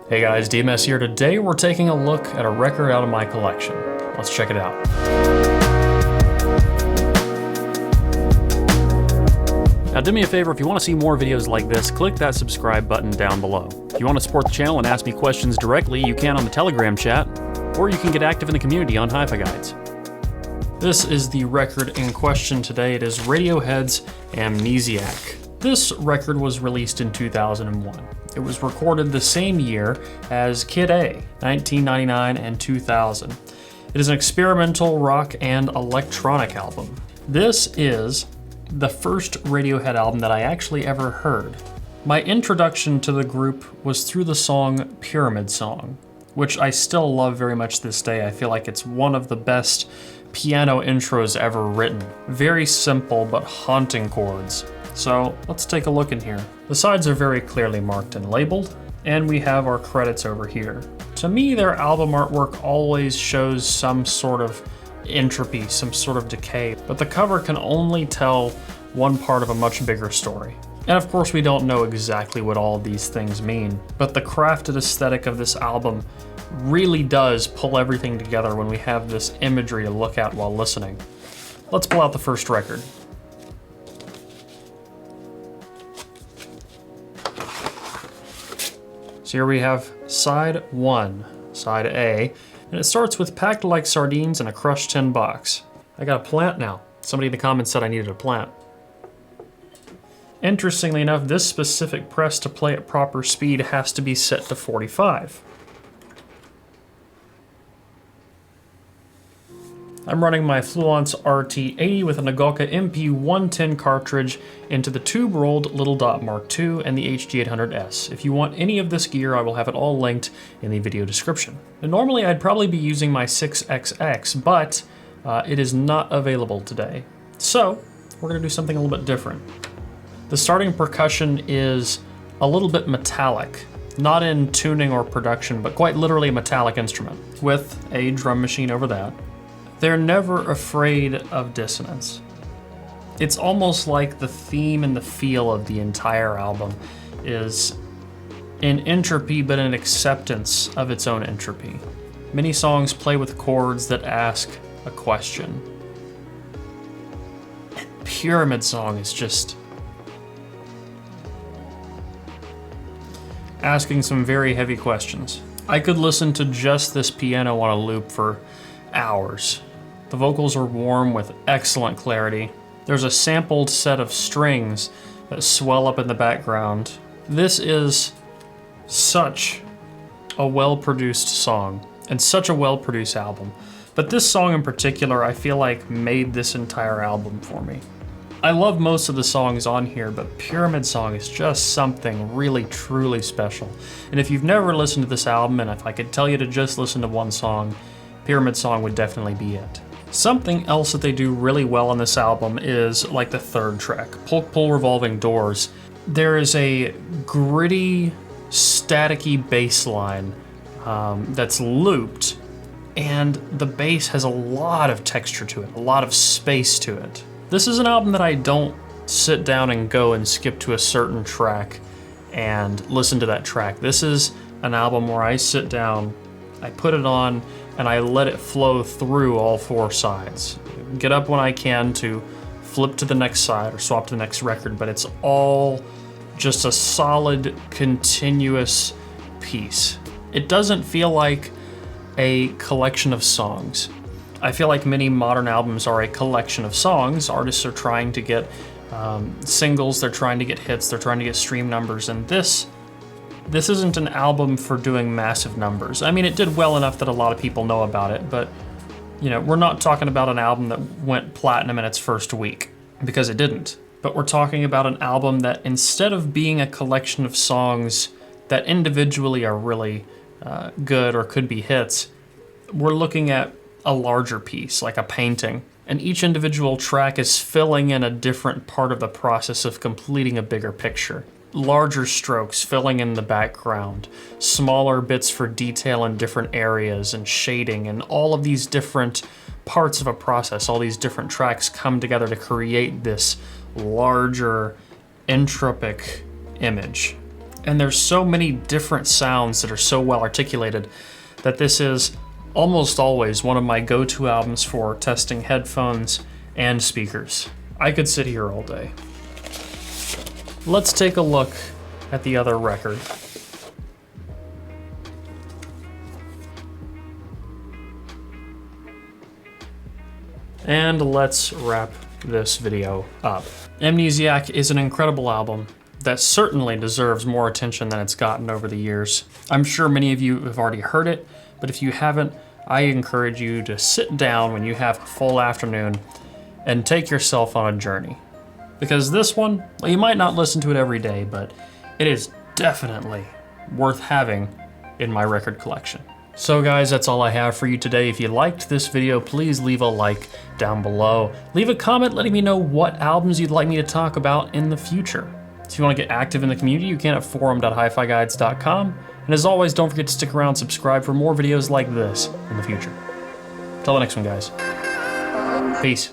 Hey guys, DMS here. Today we're taking a look at a record out of my collection. Let's check it out. Now do me a favor, if you want to see more videos like this, click that subscribe button down below. If you want to support the channel and ask me questions directly, you can on the Telegram chat, or you can get active in the community on Hi-Fi Guides. This is the record in question today. It is Radiohead's AMNESIAC. This record was released in 2001. It was recorded the same year as Kid A, 1999 and 2000. It is an experimental rock and electronic album. This is the first Radiohead album that I actually ever heard. My introduction to the group was through the song Pyramid Song, which I still love very much this day. I feel like it's one of the best piano intros ever written. Very simple but haunting chords. So let's take a look in here. The sides are very clearly marked and labeled, and we have our credits over here. To me, their album artwork always shows some sort of entropy, some sort of decay, but the cover can only tell one part of a much bigger story. And of course, we don't know exactly what all of these things mean, but the crafted aesthetic of this album really does pull everything together when we have this imagery to look at while listening. Let's pull out the first record. So here we have side 1, side A, and it starts with packed like sardines in a crushed tin box. I got a plant now. Somebody in the comments said I needed a plant. Interestingly enough, this specific press to play at proper speed has to be set to 45. I'm running my Fluence RT80 with a Nagalka MP110 cartridge into the tube-rolled Little Dot Mark II and the HG800S. If you want any of this gear, I will have it all linked in the video description. And normally I'd probably be using my 6XX, but it is not available today. So we're gonna do something a little bit different. The starting percussion is a little bit metallic, not in tuning or production, but quite literally a metallic instrument with a drum machine over that. They're never afraid of dissonance. It's almost like the theme and the feel of the entire album is an entropy, but an acceptance of its own entropy. Many songs play with chords that ask a question. And Pyramid Song is just asking some very heavy questions. I could listen to just this piano on a loop for hours. The vocals are warm with excellent clarity. There's a sampled set of strings that swell up in the background. This is such a well-produced song and such a well-produced album. But this song in particular, I feel like made this entire album for me. I love most of the songs on here, but Pyramid Song is just something really, truly special. And if you've never listened to this album, and if I could tell you to just listen to one song, Pyramid Song would definitely be it. Something else that they do really well on this album is like the third track, Polk Pull Revolving Doors. There is a gritty, staticky bass line that's looped, and the bass has a lot of texture to it, a lot of space to it. This is an album that I don't sit down and go and skip to a certain track and listen to that track. This is an album where I sit down, I put it on, and I let it flow through all four sides. Get up when I can to flip to the next side or swap to the next record, but it's all just a solid, continuous piece. It doesn't feel like a collection of songs. I feel like many modern albums are a collection of songs. Artists are trying to get singles, they're trying to get hits, they're trying to get stream numbers, and this isn't an album for doing massive numbers. I mean, it did well enough that a lot of people know about it, but you know, we're not talking about an album that went platinum in its first week, because it didn't. But we're talking about an album that, instead of being a collection of songs that individually are really good or could be hits, we're looking at a larger piece, like a painting. And each individual track is filling in a different part of the process of completing a bigger picture. Larger strokes filling in the background, smaller bits for detail in different areas and shading, and all of these different parts of a process, all these different tracks come together to create this larger entropic image. And there's so many different sounds that are so well articulated that this is almost always one of my go-to albums for testing headphones and speakers. I could sit here all day. Let's take a look at the other record. And let's wrap this video up. AMNESIAC is an incredible album that certainly deserves more attention than it's gotten over the years. I'm sure many of you have already heard it, but if you haven't, I encourage you to sit down when you have a full afternoon and take yourself on a journey. Because this one, well, you might not listen to it every day, but it is definitely worth having in my record collection. So guys, that's all I have for you today. If you liked this video, please leave a like down below. Leave a comment letting me know what albums you'd like me to talk about in the future. If you want to get active in the community, you can at forum.hifiguides.com. And as always, don't forget to stick around and subscribe for more videos like this in the future. Till the next one, guys. Peace.